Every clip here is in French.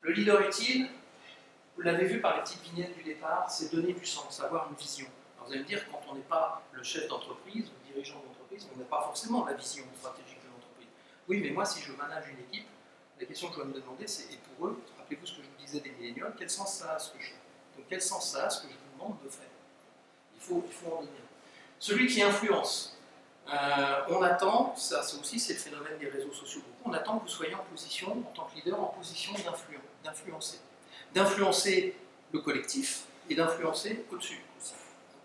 Le leader utile, vous l'avez vu par les petites vignettes du départ, c'est donner du sens, avoir une vision. Alors vous allez me dire, quand on n'est pas le chef d'entreprise ou le dirigeant d'entreprise, on n'a pas forcément la vision stratégique de l'entreprise. Oui, mais moi, si je manage une équipe, la question que je dois me demander, c'est, et pour eux, rappelez-vous ce que je vous disais des millénials, quel sens ça a ce que je fais? Donc quel sens ça a ce que je vous demande de faire? Il faut en donner un. Celui qui influence. On attend, ça aussi c'est le phénomène des réseaux sociaux, on attend que vous soyez en position, en tant que leader, en position d'influencer. D'influencer le collectif et d'influencer au-dessus aussi.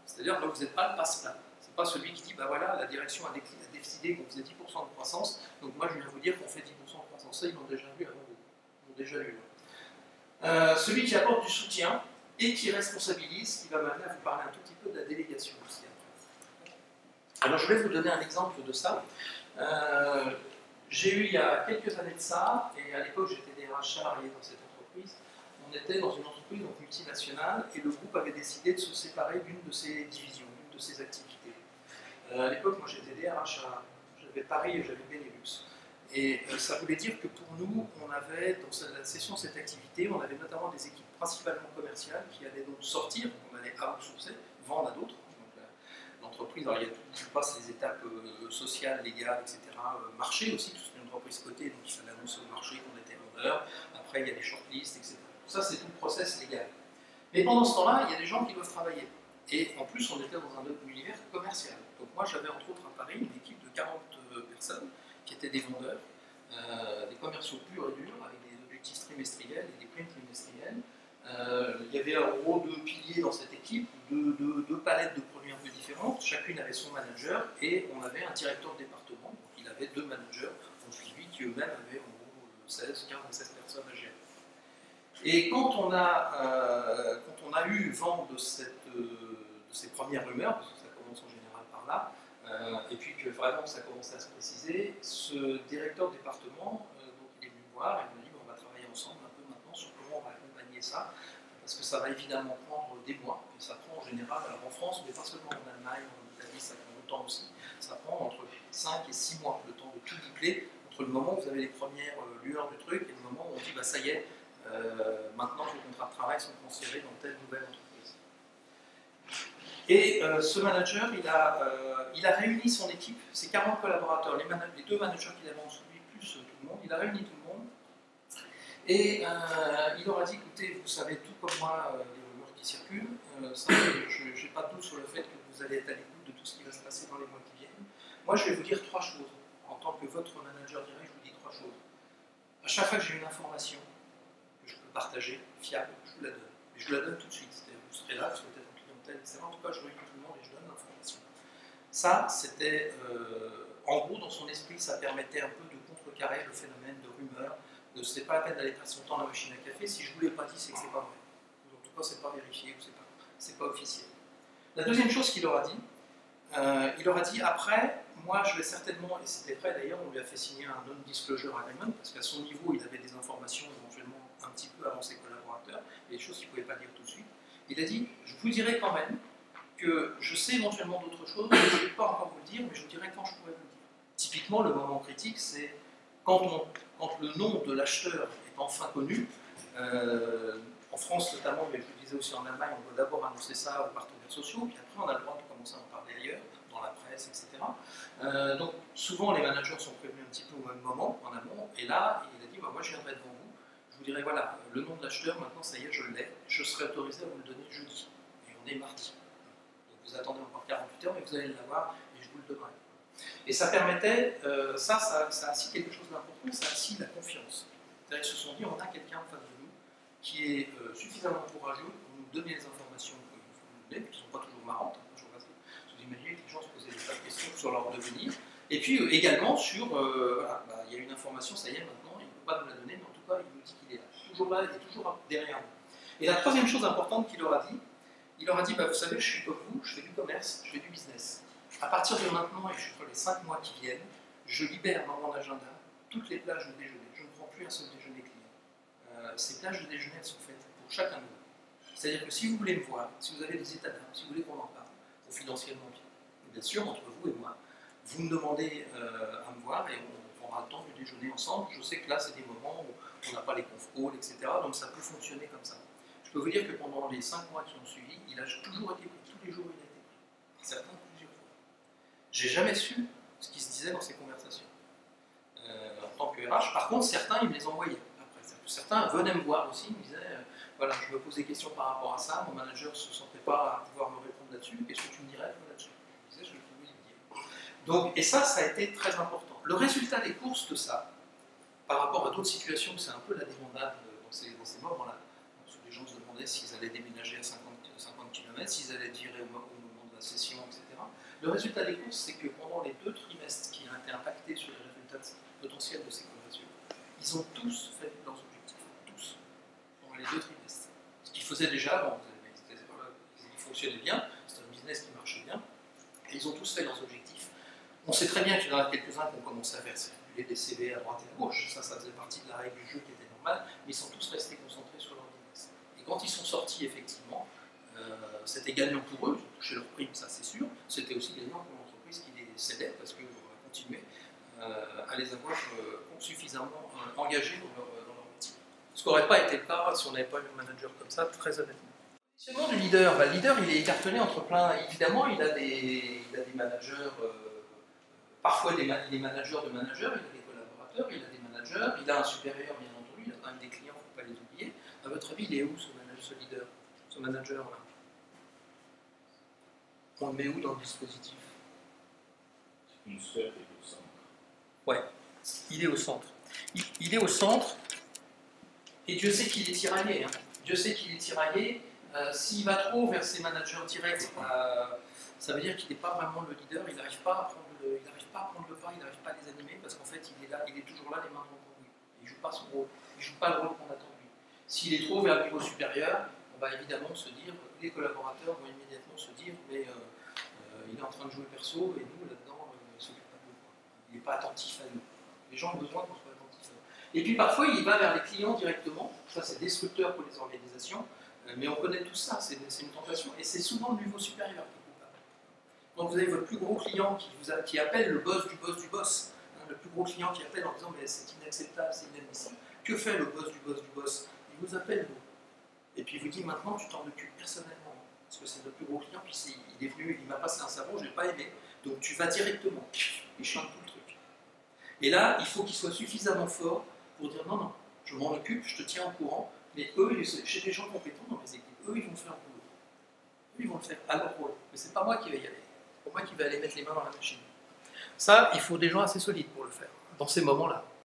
C'est-à-dire que vous n'êtes pas le passe-plat. Ce n'est pas celui qui dit, bah voilà, la direction a décidé qu'on faisait 10% de croissance, donc moi je viens vous dire qu'on fait 10% de croissance. Ça, ils l'ont déjà vu avant vous. Ils l'ont déjà lu. Celui qui apporte du soutien et qui responsabilise, qui va m'amener à vous parler un tout petit peu de la délégation aussi. Alors je vais vous donner un exemple de ça. J'ai eu il y a quelques années de ça, et à l'époque j'étais DRH salarié dans cette entreprise. On était dans une entreprise donc, multinationale et le groupe avait décidé de se séparer d'une de ses divisions, d'une de ses activités. À l'époque, moi j'étais DRH, j'avais Paris et j'avais Benelux. Et ça voulait dire que pour nous, on avait dans la session de cette activité, on avait notamment des équipes principalement commerciales qui allaient donc sortir, on allait outsourcer, vendre à d'autres. L'entreprise, alors il y a tout passe les étapes sociales, légales, etc. Marché aussi, parce que c'est une entreprise cotée, donc il fallait annoncer au marché qu'on était vendeur. Après, il y a les shortlists, etc. Tout ça, c'est tout le process légal. Mais pendant ce temps-là, il y a des gens qui doivent travailler. Et en plus, on était dans un univers commercial. Donc moi, j'avais entre autres à Paris une équipe de 40 personnes qui étaient des vendeurs, des commerciaux purs et durs, avec des objectifs trimestriels et des primes trimestrielles. Il y avait en gros 2 piliers dans cette équipe, deux palettes de produits un peu différentes, chacune avait son manager et on avait un directeur de département, donc il avait 2 managers en suivi qui eux-mêmes avaient en gros 15 à 16 personnes à gérer. Et quand on a eu vent de ces premières rumeurs, parce que ça commence en général par là, et puis que vraiment ça commençait à se préciser, ce directeur de département, donc il est venu me voir et il m'a dit on va travailler ensemble un peu maintenant sur comment on va accompagner ça, parce que ça va évidemment prendre des mois, et ça prend en général, alors en France, mais pas seulement en Allemagne, en Italie, ça prend longtemps aussi, ça prend entre 5 et 6 mois, le temps de tout boucler, entre le moment où vous avez les premières lueurs du truc et le moment où on dit bah ça y est, maintenant vos contrats de travail sont transférés dans telle nouvelle entreprise. Et ce manager, il a réuni son équipe, ses 40 collaborateurs, les 2 managers qu'il avait en dessous de lui, plus tout le monde, il a réuni tout le monde. Et il leur a dit, écoutez, vous savez tout comme moi les rumeurs qui circulent, je n'ai pas de doute sur le fait que vous allez être à l'écoute de tout ce qui va se passer dans les mois qui viennent. Moi, je vais vous dire 3 choses. En tant que votre manager direct, je vous dis 3 choses. À chaque fois que j'ai une information que je peux partager, fiable, je vous la donne. Et je vous la donne tout de suite. C'est-à-dire vous serez là, vous serez peut-être en clientèle, etc. En tout cas, je réunis tout le monde et je donne l'information. Ça, c'était, en gros, dans son esprit, ça permettait un peu de contrecarrer le phénomène de rumeurs. C'est pas la peine d'aller perdre son temps à la machine à café. Si je ne vous l'ai pas dit, c'est que c'est pas vrai. En tout cas, c'est pas vérifié ou c'est pas officiel. La deuxième chose qu'il leur a dit, après, moi je vais certainement, et c'était vrai d'ailleurs, on lui a fait signer un non-disclosure agreement, parce qu'à son niveau, il avait des informations éventuellement un petit peu avant ses collaborateurs, et des choses qu'il ne pouvait pas dire tout de suite. Il a dit, je vous dirai quand même que je sais éventuellement d'autres choses, je ne vais pas encore vous le dire, mais je vous dirai quand je pourrai vous le dire. Typiquement, le moment critique, c'est quand le nom de l'acheteur est enfin connu, en France notamment, mais je le disais aussi en Allemagne, on doit d'abord annoncer ça aux partenaires sociaux, puis après on a le droit de commencer à en parler ailleurs, dans la presse, etc. Donc souvent les managers sont prévenus un petit peu au même moment, en amont, et là il a dit bah, moi je viendrai devant vous, je vous dirai voilà, le nom de l'acheteur, maintenant ça y est, je l'ai, je serai autorisé à vous le donner jeudi, et on est mardi. Donc vous attendez encore 48 heures, mais vous allez l'avoir, et je vous le donnerai. Et ça permettait, ça a assis quelque chose d'important, ça a assis la confiance. C'est-à-dire qu'ils se sont dit, on a quelqu'un en face de nous qui est suffisamment courageux pour nous donner les informations qu'il faut nous donner, qui ne sont pas toujours marrantes. Vous imaginez que les gens se posaient des tas de questions sur leur devenir. Et puis également sur, voilà, bah, il y a une information, ça y est, maintenant, il ne peut pas nous la donner, mais en tout cas, il nous dit qu'il est là. Toujours là, il est toujours derrière nous. Et la troisième chose importante qu'il leur a dit, il leur a dit, bah, vous savez, je suis comme vous, je fais du commerce, je fais du business. À partir de maintenant, et je suis pour les 5 mois qui viennent, je libère dans mon agenda toutes les plages de déjeuner. Je ne prends plus un seul déjeuner client. Ces plages de déjeuner, elles sont faites pour chacun de nous. C'est-à-dire que si vous voulez me voir, si vous avez des états d'âme, si vous voulez qu'on en parle, confidentiellement bien sûr, entre vous et moi, vous me demandez à me voir et on prendra le temps d'une déjeuner ensemble. Je sais que là, c'est des moments où on n'a pas les conf calls, etc. Donc ça peut fonctionner comme ça. Je peux vous dire que pendant les 5 mois qui ont suivi, il a toujours été pris. Tous les jours, il a été pris. Certains, plusieurs fois. J'ai jamais su ce qui se disait dans ces conversations. En tant que RH, par contre, certains, ils me les envoyaient. Après, certains venaient me voir aussi, ils me disaient voilà, je me pose des questions par rapport à ça, mon manager ne se sentait pas à pouvoir me répondre là-dessus, qu'est-ce que tu me dirais là-dessus? Je disais ce que je pouvais lui dire. Donc, et ça a été très important. Le résultat des courses de ça, par rapport à d'autres situations où c'est un peu la débandade dans ces moments-là, les gens se demandaient s'ils allaient déménager à 50 km, s'ils allaient virer au moment de la session, etc. Le résultat des courses, c'est que pendant les 2 trimestres qui ont été impactés sur les résultats potentiels de ces conversions, ils ont tous fait leurs objectifs. Tous. Pendant les 2 trimestres. Ce qu'ils faisaient déjà avant, ils fonctionnaient bien, c'était un business qui marchait bien, et ils ont tous fait leurs objectifs. On sait très bien qu'il y en a quelques-uns qui ont commencé à faire circuler des CV à droite et à gauche, ça faisait partie de la règle du jeu qui était normale, mais ils sont tous restés concentrés sur leur business. Et quand ils sont sortis, effectivement, c'était gagnant pour eux, ils ont touché leur prime, ça c'est sûr, c'était aussi gagnant pour l'entreprise qui les cédait, parce qu'on va continuer à les avoir suffisamment engagés dans leur métier. Ce qui n'aurait pas été le cas si on n'avait pas eu un manager comme ça, très honnêtement. Le positionnement du leader, le leader il est écartelé entre plein, évidemment il a des managers, parfois il est manager de managers, il a des collaborateurs, il a des managers, il a un supérieur bien entendu, il a quand même des clients, il ne faut pas les oublier. À votre avis, il est où ce leader, ce manager-là? On le met où dans le dispositif? Une sphère est au centre. Ouais, il est au centre. Il est au centre, et Dieu sait qu'il est tiraillé. Hein. Dieu sait qu'il est tiraillé. S'il va trop vers ses managers directs, ça veut dire qu'il n'est pas vraiment le leader, il n'arrive pas à prendre le pas, il n'arrive pas à les animer, parce qu'en fait, il est là, il est toujours là, les mains dans le cambouis. Il ne joue pas son rôle, il ne joue pas le rôle qu'on attend de lui. S'il est trop vers le niveau supérieur, on va évidemment se dire, les collaborateurs vont immédiatement se dire, mais il est en train de jouer perso, et nous, là-dedans, il ne s'occupe pas de nous. Il n'est pas attentif à nous. Les gens ont besoin qu'on soit attentifs à eux. Et puis parfois, il va vers les clients directement, ça c'est destructeur pour les organisations, mais on connaît tout ça, c'est une tentation, et c'est souvent le niveau supérieur qui est coupable. Quand vous avez votre plus gros client qui appelle le boss du boss du boss, hein, le plus gros client qui appelle en disant mais c'est inacceptable, c'est inadmissible, que fait le boss du boss du boss? Il vous appelle vous, et puis il vous dit maintenant tu t'en occupes personnellement, parce que c'est notre plus gros client, puis il est venu, il m'a passé un savon, je ne l'ai pas aimé, donc tu vas directement, il change tout le truc. Et là, il faut qu'il soit suffisamment fort pour dire non, non, je m'en occupe, je te tiens au courant, mais eux, j'ai des gens compétents dans mes équipes, eux, ils vont faire le boulot. Eux, ils vont le faire à leur rôle. Mais c'est pas moi qui vais y aller. C'est pas moi qui vais aller mettre les mains dans la machine. Ça, il faut des gens assez solides pour le faire, dans ces moments-là.